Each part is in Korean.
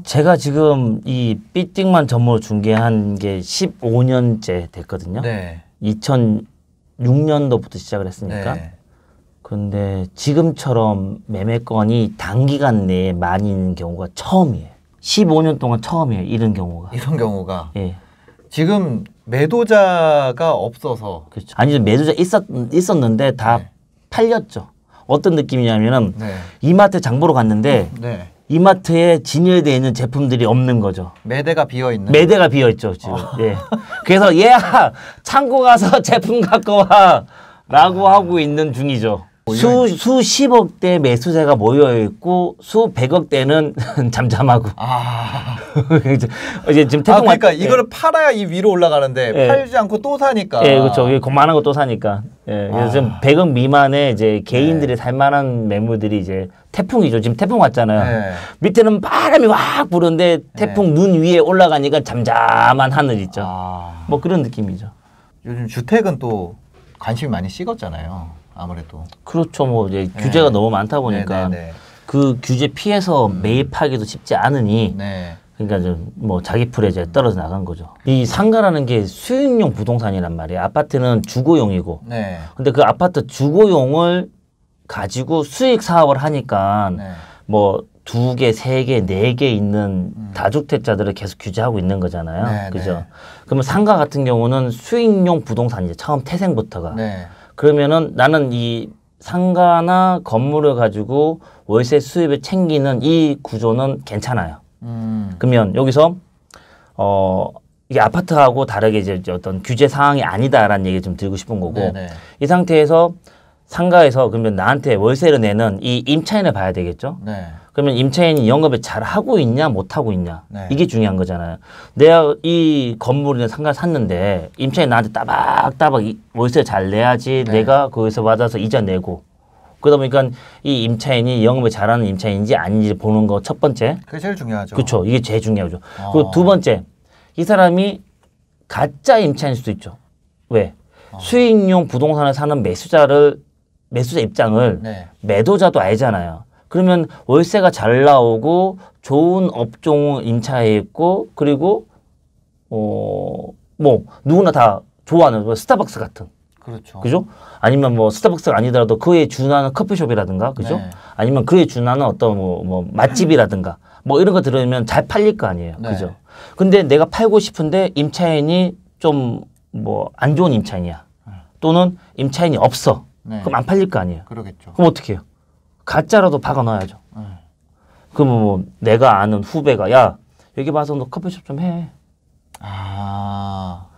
제가 지금 이 삐띵만 전문으로 중개한 게 15년째 됐거든요. 네. 2006년도부터 시작을 했으니까. 네. 그런데 지금처럼 매매건이 단기간 내에 많이 있는 경우가 처음이에요. 15년 동안 처음이에요. 이런 경우가. 이런 경우가. 예. 지금 매도자가 없어서. 그렇죠. 아니 매도자 있었는데 다 네. 팔렸죠. 어떤 느낌이냐면은 네. 이마트 장 보러 갔는데 네. 이마트에 진열되어 있는 제품들이 없는 거죠. 매대가 비어 있는. 매대가 비어 있죠 지금. 예. 그래서 얘야 창고 가서 제품 갖고 와라고 하고 있는 중이죠. 수십억대 매수세가 모여 있고 수백억대는 잠잠하고. 이제 지금 태풍 그러니까 이거를 팔아야 이 위로 올라가는데 예. 팔지 않고 또 사니까. 예, 그렇죠. 그만한 거 또 사니까. 예, 그래서 지금 100억 미만의 이제 개인들이 살만한 매물들이 이제 태풍이죠. 지금 태풍 왔잖아요. 네. 밑에는 바람이 확 부는데 태풍 눈 위에 올라가니까 잠잠한 하늘 있죠. 뭐 그런 느낌이죠. 요즘 주택은 또 관심이 많이 식었잖아요. 아무래도. 그렇죠. 뭐 이제 규제가 너무 많다 보니까 그 규제 피해서 매입하기도 쉽지 않으니. 네. 그러니까 좀 뭐 자기 풀에 이제 떨어져 나간 거죠. 이 상가라는 게 수익용 부동산이란 말이에요. 아파트는 주거용이고. 네. 근데 그 아파트 주거용을 가지고 수익 사업을 하니까 네. 뭐 2개, 3개, 4개 있는 다주택자들을 계속 규제하고 있는 거잖아요. 네, 그죠? 네. 그러면 상가 같은 경우는 수익용 부동산이죠. 처음 태생부터가. 네. 그러면은 나는 이 상가나 건물을 가지고 월세 수입을 챙기는 이 구조는 괜찮아요. 그러면 여기서 이게 아파트하고 다르게 이제 어떤 규제 사항이 아니다라는 얘기 좀 드리고 싶은 거고. 네네. 이 상태에서 상가에서 그러면 나한테 월세를 내는 이 임차인을 봐야 되겠죠. 네. 그러면 임차인이 영업을 잘 하고 있냐 못 하고 있냐 네. 이게 중요한 거잖아요. 내가 이 건물이나 상가를 샀는데 임차인 나한테 따박따박 월세 잘 내야지 네. 내가 거기서 받아서 이자 내고 그러다 보니까 이 임차인이 영업을 잘하는 임차인인지 아닌지 보는 거 첫 번째. 그게 제일 중요하죠. 그렇죠. 이게 제일 중요하죠. 그리고 두 번째, 이 사람이 가짜 임차인일 수도 있죠. 왜? 수익용 부동산을 사는 매수자 입장을 네. 매도자도 알잖아요. 그러면 월세가 잘 나오고 좋은 업종 임차해 있고 그리고 뭐 누구나 다 좋아하는 뭐 스타벅스 같은. 그렇죠. 그죠? 아니면 뭐 스타벅스가 아니더라도 그에 준하는 커피숍이라든가, 그죠? 네. 아니면 그에 준하는 어떤 뭐 맛집이라든가, 뭐 이런 거 들으면 잘 팔릴 거 아니에요, 네. 그죠? 근데 내가 팔고 싶은데 임차인이 좀 뭐 안 좋은 임차인이야, 또는 임차인이 없어, 네. 그럼 안 팔릴 거 아니에요. 그러겠죠. 그럼 어떻게 해요? 가짜라도 박아 넣어야죠. 그럼 뭐 내가 아는 후배가 야 여기 봐서 너 커피숍 좀 해.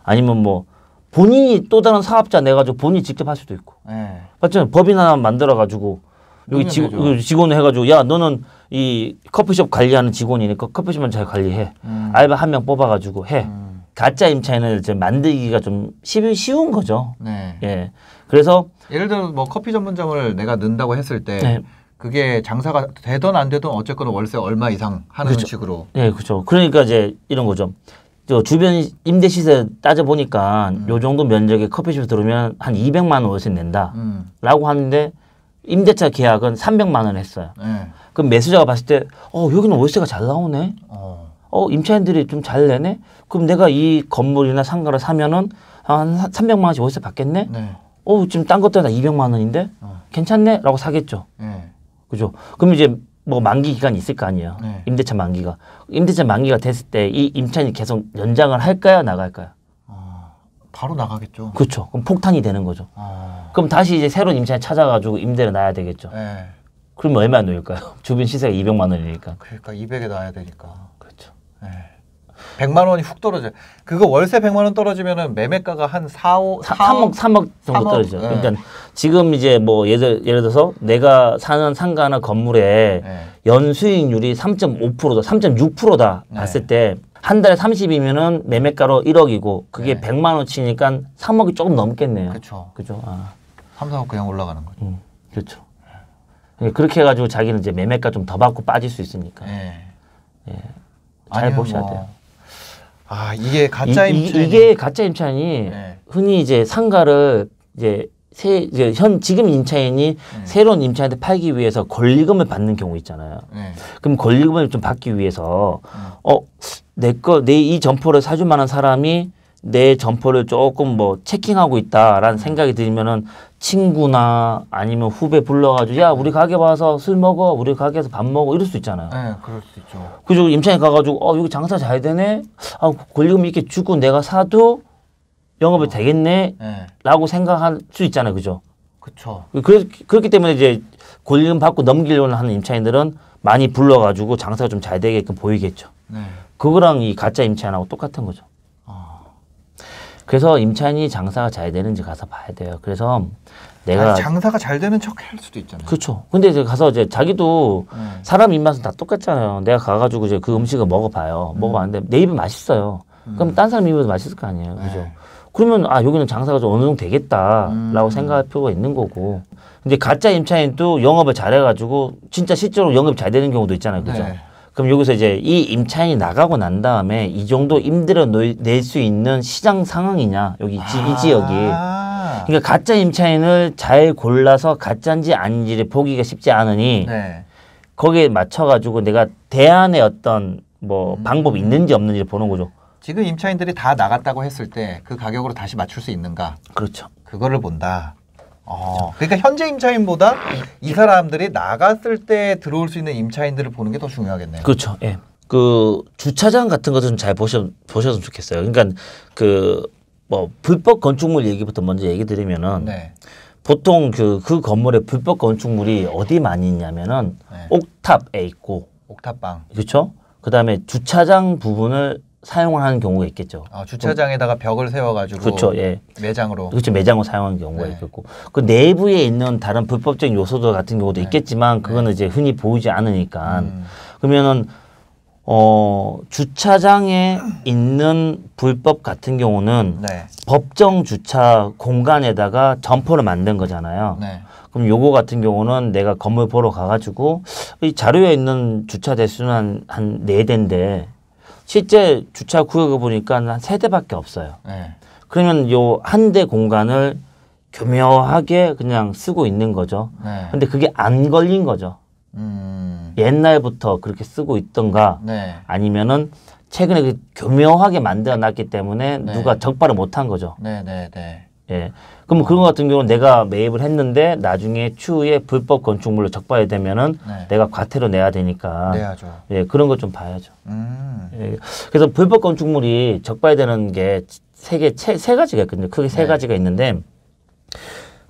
아니면 뭐 본인이 또 다른 사업자 내가지고 본인이 직접 할 수도 있고. 네. 맞죠? 법인 하나 만들어가지고 여기 직원 해가지고 야 너는 이 커피숍 관리하는 직원이니까 커피숍만 잘 관리해. 알바 한 명 뽑아가지고 해. 가짜 임차인을 이제 만들기가 좀 쉬운 거죠. 네. 예. 그래서 예를 들어 뭐 커피 전문점을 내가 넣는다고 했을 때 네. 그게 장사가 되든 안 되든 어쨌거나 월세 얼마 이상 하는 그렇죠. 식으로. 예, 그렇죠. 그러니까 이제 이런 거죠. 저 주변 임대 시세 따져 보니까 요 정도 면적의 커피숍 들어오면 한 200만 원 월세 낸다라고 하는데 임대차 계약은 300만 원 했어요. 네. 그럼 매수자가 봤을 때 여기는 월세가 잘 나오네. 임차인들이 좀 잘 내네. 그럼 내가 이 건물이나 상가를 사면은 한 300만 원씩 월세 받겠네. 네. 지금 딴 것도 다 200만 원인데 괜찮네?라고 사겠죠. 네. 그죠? 그럼 이제 뭐 만기 기간이 있을 거 아니에요. 네. 임대차 만기가. 임대차 만기가 됐을 때 이 임차인이 계속 연장을 할까요? 나갈까요? 바로 나가겠죠. 그렇죠. 그럼 폭탄이 되는 거죠. 그럼 다시 이제 새로운 임차인 찾아가지고 임대를 놔야 되겠죠. 네. 그러면 얼마 놓일까요? 주변 시세가 200만 원이니까. 그러니까 200에 놔야 되니까. 그렇죠. 네. 100만 원이 훅 떨어져. 그거 월세 100만 원 떨어지면은 매매가가 한 3억 정도 3억? 떨어지죠. 네. 그러니까 지금 이제 뭐 예를 들어서 내가 사는 상가나 건물에 네. 연수익률이 3.5%다, 3.6%다 네. 봤을 때 한 달에 30이면은 매매가로 1억이고 그게 네. 100만 원 치니까 3억이 조금 넘겠네요. 그렇죠. 그죠? 3, 4억 그냥 올라가는 거죠. 그렇죠. 그렇게 해가지고 자기는 이제 매매가 좀 더 받고 빠질 수 있으니까. 네. 잘 아니면 보셔야 뭐- 돼요. 이게 가짜 임차인. 이게 가짜 임차인이 네. 흔히 이제 상가를 이제 이제 지금 임차인이 새로운 임차인한테 팔기 위해서 권리금을 받는 경우 있잖아요. 그럼 권리금을 좀 받기 위해서 내 이 점포를 사줄 만한 사람이 내 점포를 조금 뭐 체킹하고 있다라는 생각이 들면은 친구나 아니면 후배 불러가지고 야 우리 가게 와서 술 먹어, 우리 가게에서 밥 먹어 이럴 수 있잖아요. 네, 그럴 수 있죠. 그죠? 임차인 가가지고 여기 장사 잘 되네. 권리금 이렇게 주고 내가 사도 영업이 되겠네. 라고 생각할 수 있잖아요. 그죠? 그렇죠. 그렇기 때문에 이제 권리금 받고 넘기려고 하는 임차인들은 많이 불러가지고 장사가 좀 잘 되게끔 보이겠죠. 그거랑 이 가짜 임차인하고 똑같은 거죠. 그래서 임차인이 장사가 잘 되는지 가서 봐야 돼요. 그래서 내가 장사가 잘 되는 척 할 수도 있잖아요. 그렇죠. 근데 이제 가서 이제 자기도 사람 입맛은 다 똑같잖아요. 내가 가가지고 이제 그 음식을 먹어봐요. 먹어봤는데 내 입에 맛있어요. 그럼 딴 사람 입에도 맛있을 거 아니에요. 그죠? 그러면 여기는 장사가 좀 어느 정도 되겠다라고 생각할 필요가 있는 거고. 근데 가짜 임차인도 영업을 잘해가지고 진짜 실제로 영업이 잘 되는 경우도 있잖아요. 그죠? 그럼 여기서 이제 이 임차인이 나가고 난 다음에 이 정도 임대료 낼 수 있는 시장 상황이냐 여기 이 지역이. 그러니까 가짜 임차인을 잘 골라서 가짜인지 아닌지를 보기가 쉽지 않으니 거기에 맞춰가지고 내가 대안의 어떤 뭐 방법이 있는지 없는지를 보는 거죠. 지금 임차인들이 다 나갔다고 했을 때 그 가격으로 다시 맞출 수 있는가? 그렇죠. 그거를 본다. 그러니까 현재 임차인보다 이 사람들이 나갔을 때 들어올 수 있는 임차인들을 보는 게 더 중요하겠네요. 그렇죠. 예. 그 주차장 같은 것은 잘 보셨으면 좋겠어요. 그러니까 그 뭐 불법 건축물 얘기부터 먼저 얘기 드리면은 보통 그 건물에 불법 건축물이 어디 많이 있냐면은 옥탑에 있고 옥탑방. 그렇죠. 그다음에 주차장 부분을 사용하는 경우가 있겠죠. 주차장에다가 벽을 세워가지고 그렇죠. 예. 매장으로. 그렇죠. 매장으로 사용하는 경우가 있겠고 그 내부에 있는 다른 불법적인 요소들 같은 경우도 있겠지만 그거는 이제 흔히 보이지 않으니까 그러면은 주차장에 있는 불법 같은 경우는 법정 주차 공간에다가 점포를 만든 거잖아요. 그럼 요거 같은 경우는 내가 건물 보러 가가지고 이 자료에 있는 주차 대수는 한 4대인데 실제 주차 구역을 보니까 한 3대밖에 없어요. 그러면 요 한 대 공간을 교묘하게 그냥 쓰고 있는 거죠. 근데 그게 안 걸린 거죠. 옛날부터 그렇게 쓰고 있던가 아니면은 최근에 그 교묘하게 만들어 놨기 때문에 누가 적발을 못한 거죠. 예. 그럼 그런 것 같은 경우는 내가 매입을 했는데 나중에 추후에 불법 건축물로 적발이 되면은 내가 과태료 내야 되니까. 내야죠. 예, 그런 걸 좀 봐야죠. 예. 그래서 불법 건축물이 적발되는 게 세 가지가 있거든요. 크게 세 가지가 있는데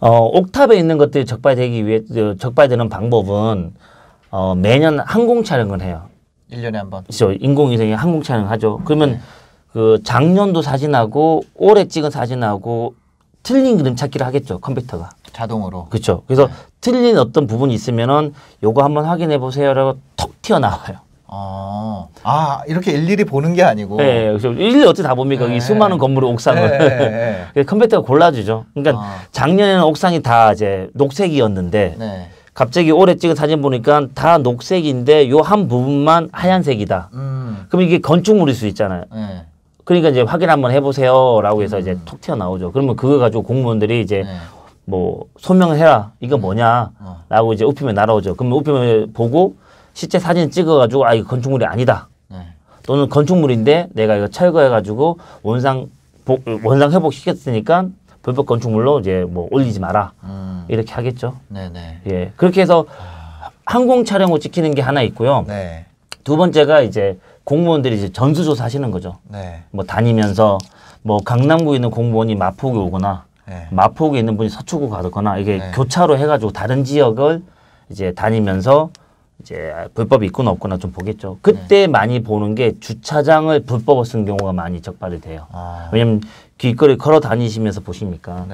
옥탑에 있는 것들이 적발되기 위해 적발되는 방법은 매년 항공 촬영을 해요. 1년에 한 번. 그렇죠. 인공위성이 항공 촬영을 하죠. 그러면 그 작년도 사진하고 올해 찍은 사진하고 틀린 그림 찾기를 하겠죠. 컴퓨터가. 자동으로. 그렇죠. 그래서 틀린 어떤 부분이 있으면은 요거 한번 확인해 보세요라고 톡 튀어나와요. 이렇게 일일이 보는 게 아니고. 네, 그래서 일일이 어떻게 다 봅니까? 이 수많은 건물의 옥상을. 컴퓨터가 골라주죠. 그러니까 작년에는 옥상이 다 이제 녹색이었는데 갑자기 올해 찍은 사진 보니까 다 녹색인데 요 한 부분만 하얀색이다. 그럼 이게 건축물일 수 있잖아요. 그러니까 이제 확인 한번 해보세요라고 해서 이제 톡 튀어나오죠. 그러면 그거 가지고 공무원들이 이제 뭐 소명을 해라. 이거 뭐냐라고 이제 우편에 날아오죠. 그러면 우편을 보고 실제 사진 찍어가지고 이거 건축물이 아니다. 또는 건축물인데 내가 이거 철거해가지고 원상 회복 시켰으니까 불법 건축물로 이제 뭐 올리지 마라. 이렇게 하겠죠. 예. 그렇게 해서 항공 촬영을 찍히는 게 하나 있고요. 두 번째가 이제 공무원들이 이제 전수조사 하시는 거죠. 뭐 다니면서 뭐 강남구에 있는 공무원이 마포구에 오거나 마포구에 있는 분이 서초구 가거나 이게 교차로 해가지고 다른 지역을 이제 다니면서 이제 불법이 있거나 없거나 좀 보겠죠. 그때 많이 보는 게 주차장을 불법으로 쓴 경우가 많이 적발이 돼요. 왜냐면 길거리 걸어 다니시면서 보십니까?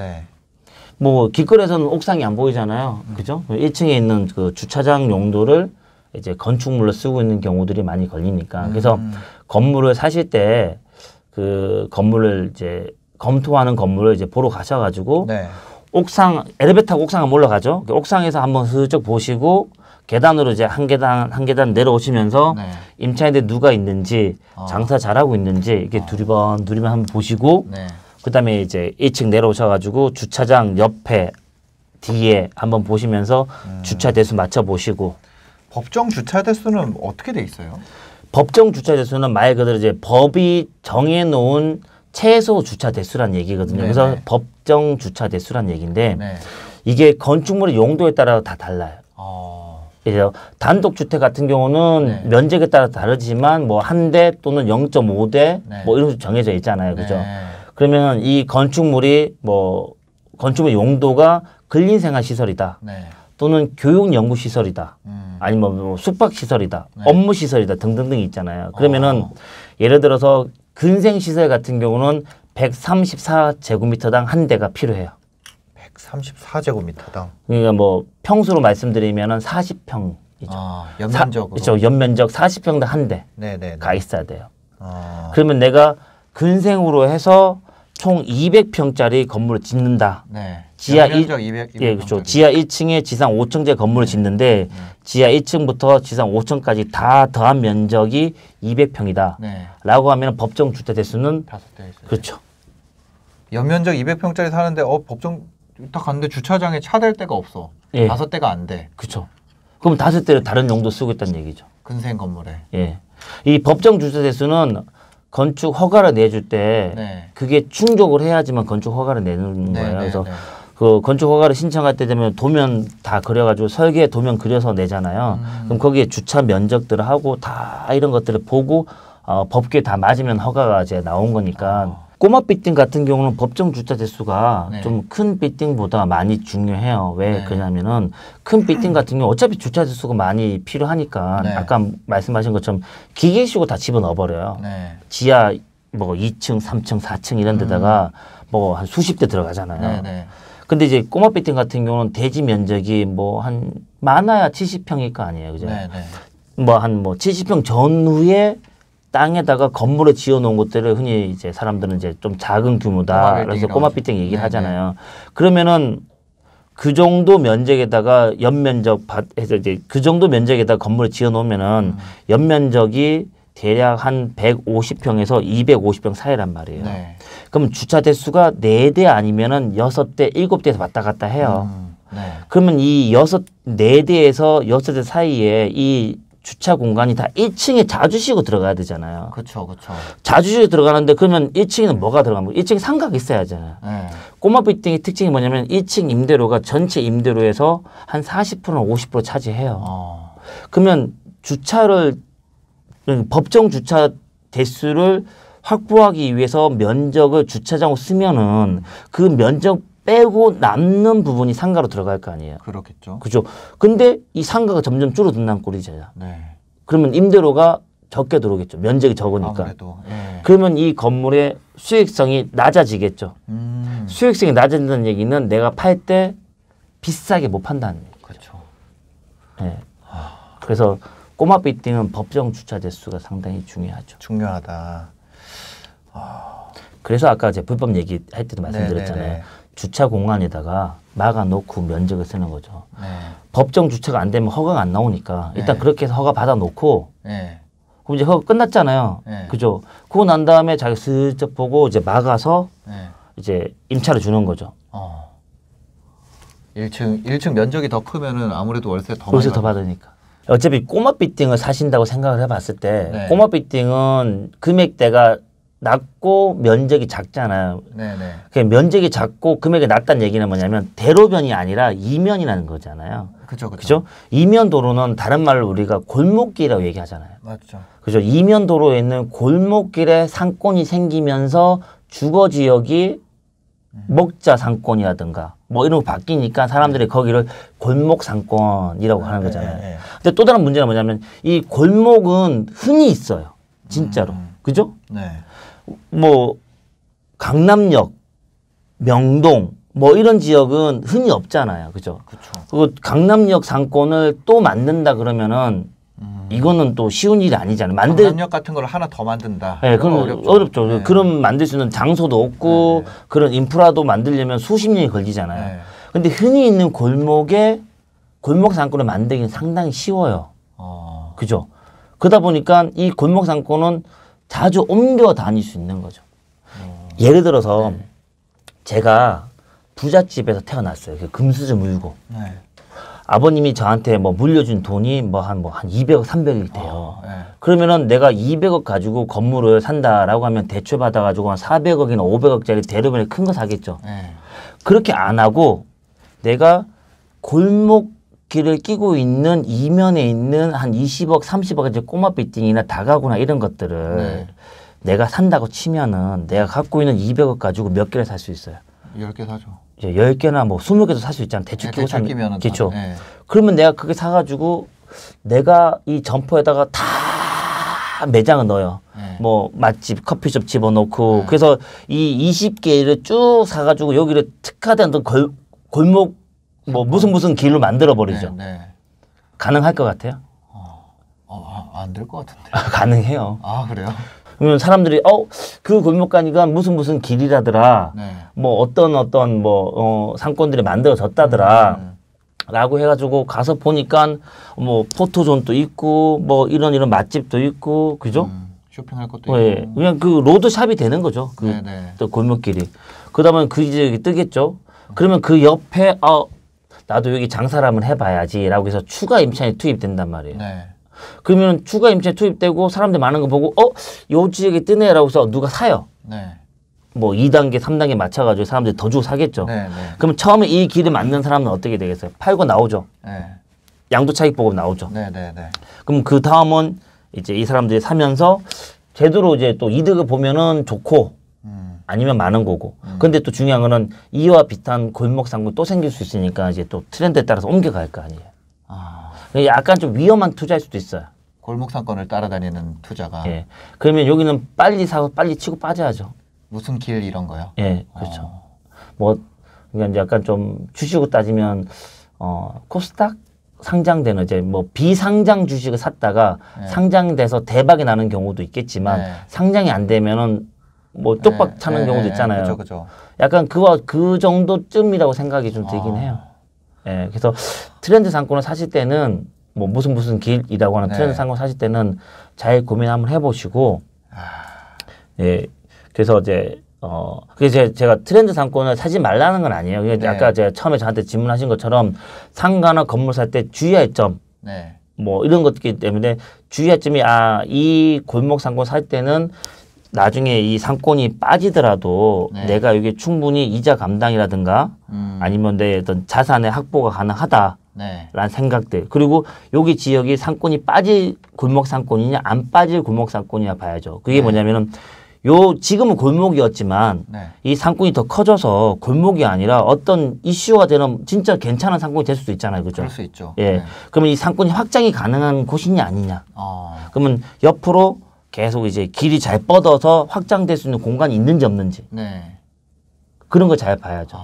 뭐 길거리에서는 옥상이 안 보이잖아요. 그죠? 1층에 있는 그 주차장 용도를 이제 건축물로 쓰고 있는 경우들이 많이 걸리니까. 그래서 건물을 사실 때 그 건물을 이제 검토하는 건물을 이제 보러 가셔가지고 옥상 엘리베이터 타고 옥상 한번 올라가죠. 옥상에서 한번 슬쩍 보시고 계단으로 이제 한 계단 내려오시면서 임차인들 누가 있는지 장사 잘하고 있는지 이렇게 두리번 한번 보시고 그다음에 이제 1층 내려오셔가지고 주차장 옆에 뒤에 한번 보시면서 주차 대수 맞춰 보시고. 법정 주차 대수는 어떻게 돼 있어요? 법정 주차 대수는 말 그대로 이제 법이 정해놓은 최소 주차 대수란 얘기거든요. 네네. 그래서 법정 주차 대수란 얘기인데 네. 이게 건축물의 용도에 따라 다 달라요. 그래서 단독 주택 같은 경우는 네. 면적에 따라 다르지만 뭐 한 대 또는 0.5대 네. 뭐 이런 식으로 정해져 있잖아요. 그죠? 네. 그러면 이 건축물이 뭐 건축물 용도가 근린생활 시설이다. 네. 또는 교육 연구 시설이다. 아니면 뭐 숙박 시설이다. 네. 업무 시설이다 등등등 있잖아요. 그러면은 예를 들어서 근생 시설 같은 경우는 134제곱미터당 한 대가 필요해요. 134제곱미터당. 그러니까 뭐 평수로 말씀드리면은 40평이죠. 연면적으로. 그렇죠. 연면적 40평당 한 대가 네네. 있어야 돼요. 그러면 그러면 내가 근생으로 해서 총 200평짜리 건물을 짓는다. 네. 지하 연면적 200. 예, 그렇죠. 지하 1층에 지상 5층짜리 건물을 짓는데 지하 1층부터 지상 5층까지 다 더한 면적이 200평이다. 네. 라고 하면 법정 주택 대수는 5대 있어요. 그렇죠. 연면적 200평짜리 사는데 법정 딱 갔는데 주차장에 차 댈 데가 없어. 예. 5대가 안 돼. 그렇죠. 그럼 5대를 다른 용도 쓰고 있다는 얘기죠. 근생 건물에. 예. 이 법정 주택 대수는 건축 허가를 내줄 때 네. 그게 충족을 해야지만 건축 허가를 내는 네, 거예요. 네, 그래서 네. 그 건축 허가를 신청할 때 되면 도면 다 그려가지고 설계 도면 그려서 내잖아요. 그럼 거기에 주차 면적들을 하고 다 이런 것들을 보고 법규에 다 맞으면 허가가 이제 나온 거니까. 꼬마 빌딩 같은 경우는 법정 주차 대수가 네. 좀 큰 빌딩보다 많이 중요해요. 왜 네. 그러냐면은 큰 빌딩 같은 경우 어차피 주차 대수가 많이 필요하니까 네. 아까 말씀하신 것처럼 기계식으로 다 집어넣어 버려요. 네. 지하 뭐 2층, 3층, 4층 이런 데다가 뭐 한 수십 대 들어가잖아요. 네, 네. 근데 이제 꼬마 빌딩 같은 경우는 대지 면적이 뭐 한 많아야 70평일 거 아니에요. 그죠? 네, 네. 뭐 한 뭐 70평 전후에 땅에다가 건물을 지어 놓은 것들을 흔히 이제 사람들은 이제 좀 작은 규모다. 그래서 꼬마 빌딩 얘기를 네, 하잖아요. 그러면은 그 정도 면적에다가 연면적 해서 이제 그 정도 면적에다가 건물을 지어 놓으면은 연면적이 대략 한 150평에서 250평 사이란 말이에요. 네. 그럼 주차 대수가 4대 아니면은 6대, 7대에서 왔다 갔다 해요. 네. 그러면 이 4대에서 6대 사이에 이 주차 공간이 다 1층에 자주식으로 들어가야 되잖아요. 그렇죠, 그렇죠. 자주식으로 들어가는데 그러면 1층에는 뭐가 들어가는 거예요? 1층에 상가가 있어야잖아요. 네. 꼬마 빌딩의 특징이 뭐냐면 1층 임대료가 전체 임대료에서 한 40%나 50% 차지해요. 그러면 주차를 법정 주차 대수를 확보하기 위해서 면적을 주차장으로 쓰면은 그 면적 빼고 남는 부분이 상가로 들어갈 거 아니에요. 그렇겠죠. 그죠? 근데 이 상가가 점점 줄어든다는 꼴이잖아요. 네. 그러면 임대료가 적게 들어오겠죠. 면적이 적으니까. 아무래도. 예. 그러면 이 건물의 수익성이 낮아지겠죠. 수익성이 낮아진다는 얘기는 내가 팔 때 비싸게 못 판다는 얘기죠. 그렇죠. 네. 그래서 꼬마 빌딩은 법정 주차 대수가 상당히 중요하죠. 중요하다. 그래서 아까 이제 불법 얘기할 때도 말씀드렸잖아요. 네네네. 주차 공간에다가 막아놓고 면적을 쓰는 거죠. 네. 법정 주차가 안 되면 허가가 안 나오니까 일단 네. 그렇게 해서 허가 받아놓고 네. 그럼 이제 허가 끝났잖아요. 네. 그죠? 그거 난 다음에 자기 슬쩍 보고 이제 막아서 네. 이제 임차를 주는 거죠. 1층 면적이 더 크면은 아무래도 월세 더 월세 많이 더 받으니까. 어차피 꼬마 빌딩을 사신다고 생각을 해봤을 때 네. 꼬마 빌딩은 금액대가 낮고 면적이 작잖아요. 네네. 그 면적이 작고 금액이 낮다는 얘기는 뭐냐면 대로변이 아니라 이면이라는 거잖아요. 그죠, 그죠. 그죠? 이면 도로는 다른 말로 우리가 골목길이라고 얘기하잖아요. 맞죠. 그죠? 이면 도로에 있는 골목길에 상권이 생기면서 주거 지역이 먹자 상권이라든가 뭐 이런 거 바뀌니까 사람들이 거기를 골목 상권이라고 하는 거잖아요. 네. 근데 또 다른 문제는 뭐냐면 이 골목은 흔히 있어요. 진짜로. 그죠? 네. 뭐 강남역, 명동 뭐 이런 지역은 흔히 없잖아요. 그죠? 그렇죠. 그 강남역 상권을 또 만든다 그러면은 이거는 또 쉬운 일이 아니잖아요. 강남역 같은 걸 하나 더 만든다. 네, 그건 어렵죠. 네. 그런 만들 수 있는 장소도 없고 네. 그런 인프라도 만들려면 수십 년이 걸리잖아요. 네. 근데 흔히 있는 골목에 골목 상권을 만들기는 상당히 쉬워요. 그죠? 그러다 보니까 이 골목 상권은 자주 옮겨 다닐 수 있는 거죠. 예를 들어서 제가 부잣집에서 태어났어요. 그 금수저 물고. 네. 아버님이 저한테 뭐 물려준 돈이 한 200억, 300억이 돼요. 네. 그러면은 내가 200억 가지고 건물을 산다라고 하면 대출 받아가지고 한 400억이나 500억짜리 대로변에 큰 거 사겠죠. 네. 그렇게 안 하고 내가 골목길을 끼고 있는 이면에 있는 한 20억, 30억 이제 꼬마 빌딩이나 다가구나 이런 것들을 네. 내가 산다고 치면은 내가 갖고 있는 200억 가지고 몇 개를 살 수 있어요. 10개 사죠. 이제 10개나 뭐 20개도 살 수 있잖아. 대출 끼고 사면. 끼면은 그렇죠. 네. 그러면 내가 그게 사가지고 내가 이 점포에다가 다 매장을 넣어요. 네. 뭐 맛집, 커피숍 집어넣고 네. 그래서 이 20개를 쭉 사가지고 여기를 특화된 어떤 골목 뭐 무슨 길로 만들어 버리죠. 네. 네. 가능할 것 같아요? 안 될 것 같은데. 가능해요. 아, 그래요? 그러면 사람들이 그 골목 가니까 무슨 길이라더라. 네. 뭐 어떤 뭐 상권들이 만들어졌다더라. 라고 해가지고 가서 보니까 뭐 포토존도 있고 뭐 이런 맛집도 있고 그죠? 쇼핑할 것도 예. 있고. 그냥 그 로드샵이 되는 거죠. 그 네네. 또 골목길이. 그다음에 그 지역이 뜨겠죠. 그러면 그 옆에 나도 여기 장사를 한번 해봐야지라고 해서 추가 임차인이 투입된단 말이에요. 네. 그러면 추가 임차인이 투입되고 사람들 많은 거 보고 요 지역에 뜨네라고 해서 누가 사요. 네. 뭐 2단계, 3단계 맞춰가지고 사람들이 더 주고 사겠죠. 네. 네. 그럼 처음에 이 길을 만든 사람은 어떻게 되겠어요? 팔고 나오죠. 네. 양도차익 보고 나오죠. 네. 네. 네. 그럼 그 다음은 이제 이 사람들이 사면서 제대로 이제 또 이득을 보면은 좋고 아니면 많은 거고. 근데 또 중요한 거는 이와 비슷한 골목 상권 또 생길 수 있으니까 이제 또 트렌드에 따라서 옮겨갈 거 아니에요. 약간 좀 위험한 투자일 수도 있어요. 골목 상권을 따라다니는 투자가. 예. 그러면 여기는 빨리 사고 빨리 치고 빠져야죠. 무슨 길 이런 거요? 예, 그렇죠. 뭐 그러니까 이제 약간 좀 주식으로 따지면 코스닥 상장되는 이제 뭐 비상장 주식을 샀다가 네. 상장돼서 대박이 나는 경우도 있겠지만 네. 상장이 안 되면은 뭐 쪽박 차는 경우도 있잖아요. 그렇죠, 그렇죠. 약간 그 정도쯤이라고 생각이 좀 들긴 해요. 예, 그래서 트렌드 상권을 사실 때는 뭐 무슨 길이라고 하는 네. 트렌드 상권 사실 때는 잘 고민 한번 해보시고, 예, 그래서 이제 그래서 제가 트렌드 상권을 사지 말라는 건 아니에요. 네. 아까 제가 처음에 저한테 질문하신 것처럼 상가나 건물 살 때 주의할 점, 네. 뭐 이런 것이기 때문에 주의할 점이 이 골목 상권 살 때는 나중에 이 상권이 빠지더라도 네. 내가 여기 충분히 이자 감당이라든가 아니면 내 어떤 자산의 확보가 가능하다라는 네. 생각들. 그리고 여기 지역이 상권이 빠질 골목 상권이냐 안 빠질 골목 상권이냐 봐야죠. 그게 네. 뭐냐면은 지금은 골목이었지만 네. 이 상권이 더 커져서 골목이 아니라 어떤 이슈가 되는 진짜 괜찮은 상권이 될 수도 있잖아요. 그죠? 그럴 수 있죠. 예. 네. 그러면 이 상권이 확장이 가능한 곳이냐 아니냐. 그러면 옆으로 계속 이제 길이 잘 뻗어서 확장될 수 있는 공간이 있는지 없는지 네. 그런 걸 잘 봐야죠.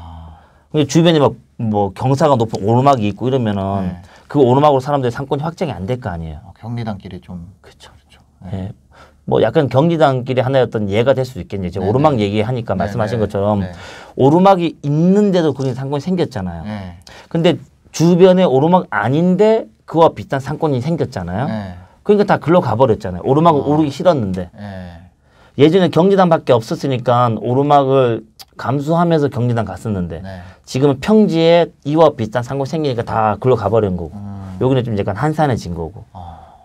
근데 주변에 막 뭐 경사가 높은 오르막이 있고 이러면은 네. 그 오르막으로 사람들이 상권이 확장이 안 될 거 아니에요. 경리단길이 좀 그렇죠. 네. 예. 뭐 약간 경리단길이 하나의 어떤 예가 될 수 있겠네요. 이제 네네. 오르막 얘기하니까 말씀하신 네네. 것처럼 네. 오르막이 있는데도 그런 상권이 생겼잖아요. 네. 근데 주변에 오르막 아닌데 그와 비슷한 상권이 생겼잖아요. 네. 그러니까 다 글로 가버렸잖아요. 오르막을 오르기 싫었는데. 네. 예전에 경리단밖에 없었으니까 오르막을 감수하면서 경리단 갔었는데 네. 지금은 평지에 이와 비슷한 상권이 생기니까 다 글로 가버린 거고 여기는 좀 약간 한산해진 거고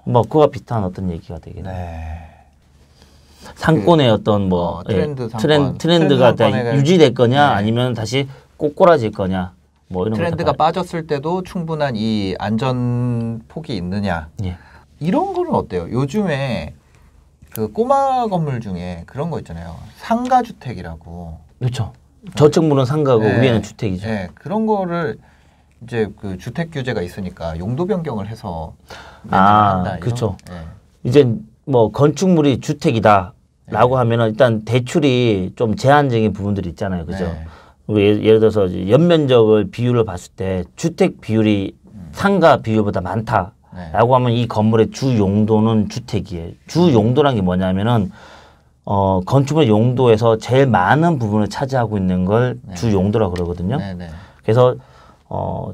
뭐 그와 비슷한 어떤 얘기가 되겠네요. 네. 상권의 어떤 뭐 트렌드 상권. 트렌드가 다 상권에 유지될 거냐 네. 아니면 다시 꼬꾸라질 거냐 뭐 이런 트렌드가 것도 빠졌을 때도 충분한 이 안전 폭이 있느냐. 예. 이런 거는 어때요? 요즘에 그 꼬마 건물 중에 그런 거 있잖아요. 상가 주택이라고. 그렇죠. 저층물은 상가고 네. 위에는 주택이죠. 네, 그런 거를 이제 그 주택 규제가 있으니까 용도 변경을 해서 한다. 이런? 그렇죠. 네. 이제 뭐 건축물이 주택이다라고 하면은 일단 대출이 좀 제한적인 부분들이 있잖아요, 그죠? 네. 예를 들어서 이제 연면적을 비율을 봤을 때 주택 비율이 상가 비율보다 많다라고 네. 하면 이 건물의 주 용도는 주택이에요. 주 용도란 게 뭐냐면은 건축물 용도에서 제일 많은 부분을 차지하고 있는 걸 주 용도라고 그러거든요. 네, 네. 그래서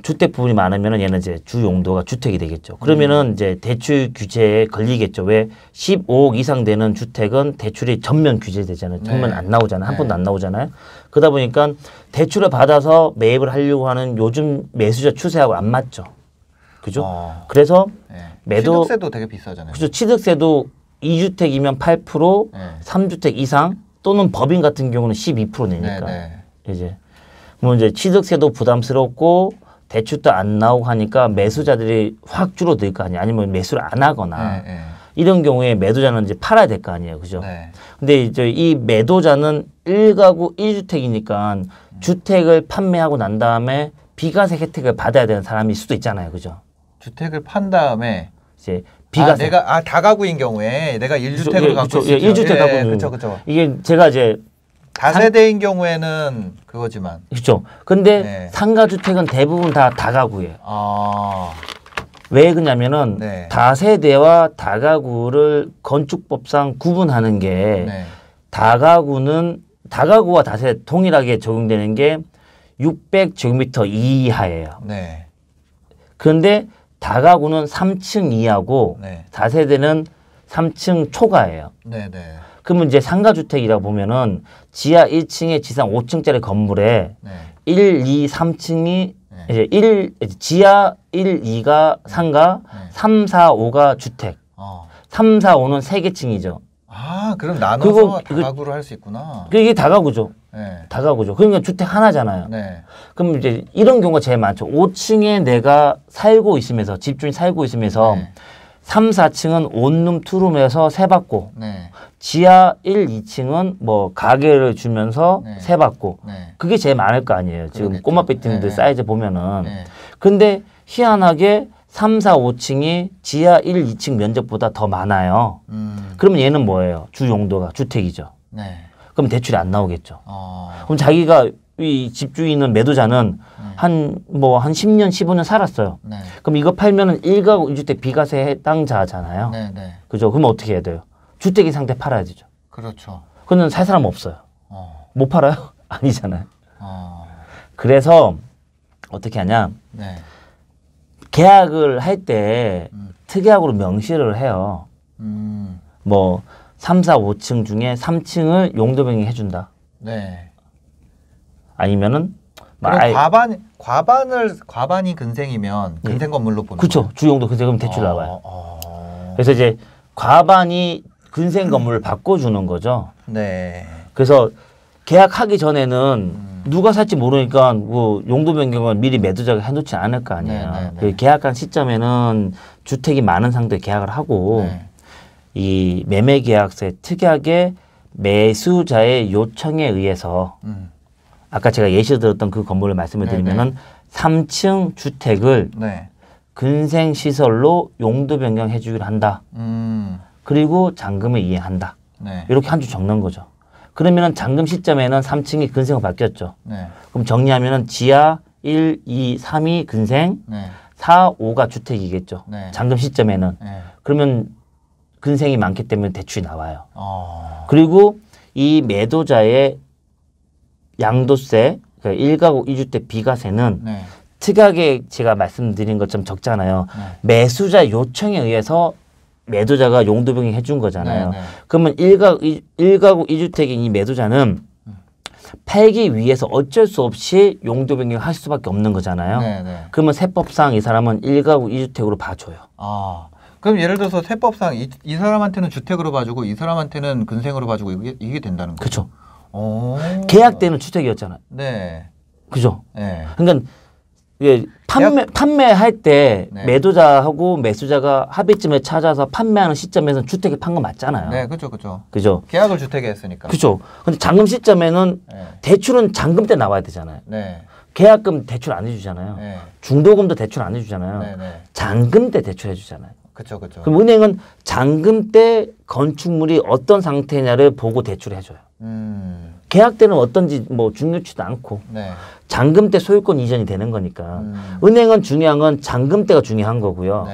주택 부분이 많으면은 얘는 이제 주 용도가 주택이 되겠죠. 그러면은 이제 대출 규제에 걸리겠죠. 왜 15억 이상 되는 주택은 대출이 전면 규제되잖아요. 전면 안 나오잖아요. 한 번도 안 나오잖아요. 그러다 보니까 대출을 받아서 매입을 하려고 하는 요즘 매수자 추세하고 안 맞죠. 그죠? 그래서 매도 취득세도 되게 비싸잖아요. 그죠. 취득세도 2주택이면 8%, 3주택 이상 또는 법인 같은 경우는 12% 내니까. 이제 뭐 이제 취득세도 부담스럽고 대출도 안 나오고 하니까 매수자들이 확 줄어들 거 아니에요. 아니면 매수를 안 하거나 이런 경우에 매도자는 이제 팔아야 될 거 아니에요. 그죠? 근데 이제 이 매도자는 1가구 1주택이니까 주택을 판매하고 난 다음에 비과세 혜택을 받아야 되는 사람일 수도 있잖아요. 그죠? 주택을 판 다음에 이제 비과세. 내가 다가구인 경우에 내가 1주택을 갖고 있어요. 1주택 갖고 그렇죠. 이게 제가 이제 다세대인 경우에는 그거지만. 그렇죠. 근데 상가주택은 대부분 다 다가구예요. 왜 그러냐면은 다세대와 다가구를 건축법상 구분하는 게 다가구와 다세대 동일하게 적용되는 게 600제곱미터 이하예요. 그런데 다가구는 3층 이하고 다세대는 3층 초과예요. 그러면 이제 상가주택이라고 보면은 지하 1층에 지상 5층짜리 건물에 1, 2, 3층이 이제 지하 1, 2가 상가, 3, 4, 5가 주택. 3, 4, 5는 3개 층이죠. 그럼 나눠서 다가구를 할 수 있구나. 이게 다가구죠. 다가구죠. 그러니까 주택 하나잖아요. 그럼 이제 이런 경우가 제일 많죠. 5층에 내가 살고 있으면서 집주인 살고 있으면서 3, 4층은 원룸, 투룸에서 세받고 지하 1, 2층은 뭐 가게를 주면서 세받고 그게 제일 많을 거 아니에요. 지금 꼬마 빌딩들 사이즈 보면은. 근데 희한하게 3, 4, 5층이 지하 1, 2층 면적보다 더 많아요. 그러면 얘는 뭐예요? 주 용도가 주택이죠. 그럼 대출이 안 나오겠죠. 그럼 자기가 이 집주인은 매도자는 한 10년, 15년 살았어요. 그럼 이거 팔면은 1가구 1주택 비과세 해당자잖아요. 그죠? 그럼 어떻게 해야 돼요? 주택인 상태 팔아야 되죠. 그렇죠. 그건 살 사람 없어요. 못 팔아요? 아니잖아요. 그래서 어떻게 하냐? 계약을 할 때 특약으로 명시를 해요. 뭐 3, 4, 5층 중에 3층을 용도 변경 해준다. 아니면은 과반이 근생이면 근생 건물로 보는 그렇죠. 주용도 근생은 대출 나와요. 그래서 이제 과반이 근생 건물을 바꿔주는 거죠. 그래서 계약하기 전에는 누가 살지 모르니까 뭐 용도 변경을 미리 매도자가 해놓지 않을 거 아니에요. 그 계약한 시점에는 주택이 많은 상태에 계약을 하고 이 매매계약서에 특이하게 매수자의 요청에 의해서 아까 제가 예시 들었던 그 건물을 말씀을 드리면은 3층 주택을 근생시설로 용도 변경해 주기로 한다. 그리고 잔금을 이행한다. 이렇게 한 줄 적는 거죠. 그러면은 잔금 시점에는 3층이 근생으로 바뀌었죠. 그럼 정리하면은 지하 1, 2, 3이 근생, 4, 5가 주택이겠죠. 잔금 시점에는. 그러면 근생이 많기 때문에 대출이 나와요. 그리고 이 매도자의 양도세, 그러니까 1가구 2주택 비과세는 특이하게 제가 말씀드린 것처럼 적잖아요. 매수자 요청에 의해서 매도자가 용도 변경 해준 거잖아요. 그러면 1가구 2주택인 이 매도자는 팔기 위해서 어쩔 수 없이 용도 변경을 할 수밖에 없는 거잖아요. 그러면 세법상 이 사람은 1가구 2주택으로 봐줘요. 그럼 예를 들어서 세법상 이 사람한테는 주택으로 봐주고 이 사람한테는 근생으로 봐주고 이게 된다는 거죠? 그렇죠. 계약 때는 주택이었잖아요. 그죠? 그러니까 이게 판매할 때 매도자하고 매수자가 합의점을 찾아서 판매하는 시점에서는 주택을 판 거 맞잖아요. 그죠? 계약을 주택에 했으니까. 그죠? 근데 잔금 시점에는 대출은 잔금 때 나와야 되잖아요. 계약금 대출 안 해주잖아요. 중도금도 대출 안 해주잖아요. 잔금 때 대출해 주잖아요. 그럼 은행은 잔금 때 건축물이 어떤 상태냐를 보고 대출을 해줘요. 계약 때는 어떤지 뭐 중요치도 않고 잔금 때 소유권 이전이 되는 거니까 은행은 중요한 건 잔금 때가 중요한 거고요.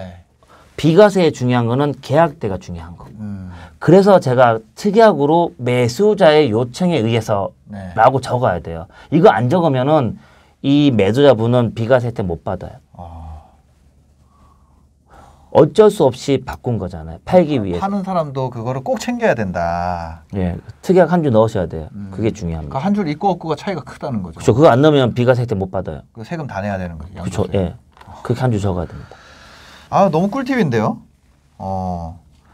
비과세에 중요한 거는 계약 때가 중요한 거고. 그래서 제가 특약으로 매수자의 요청에 의해서 라고 적어야 돼요. 이거 안 적으면은 이 매도자분은 비과세 혜택 못 받아요. 어쩔 수 없이 바꾼 거잖아요. 팔기 위해서. 파는 사람도 그거를 꼭 챙겨야 된다. 예, 특약 한 줄 넣으셔야 돼요. 그게 중요합니다. 그러니까 한 줄 있고 없고가 차이가 크다는 거죠. 그렇죠. 그거 안 넣으면 비과세 혜택 못 받아요. 그 세금 다 내야 되는 거죠. 그렇죠. 예, 그렇게 한 줄 적어야 됩니다. 아, 너무 꿀팁인데요.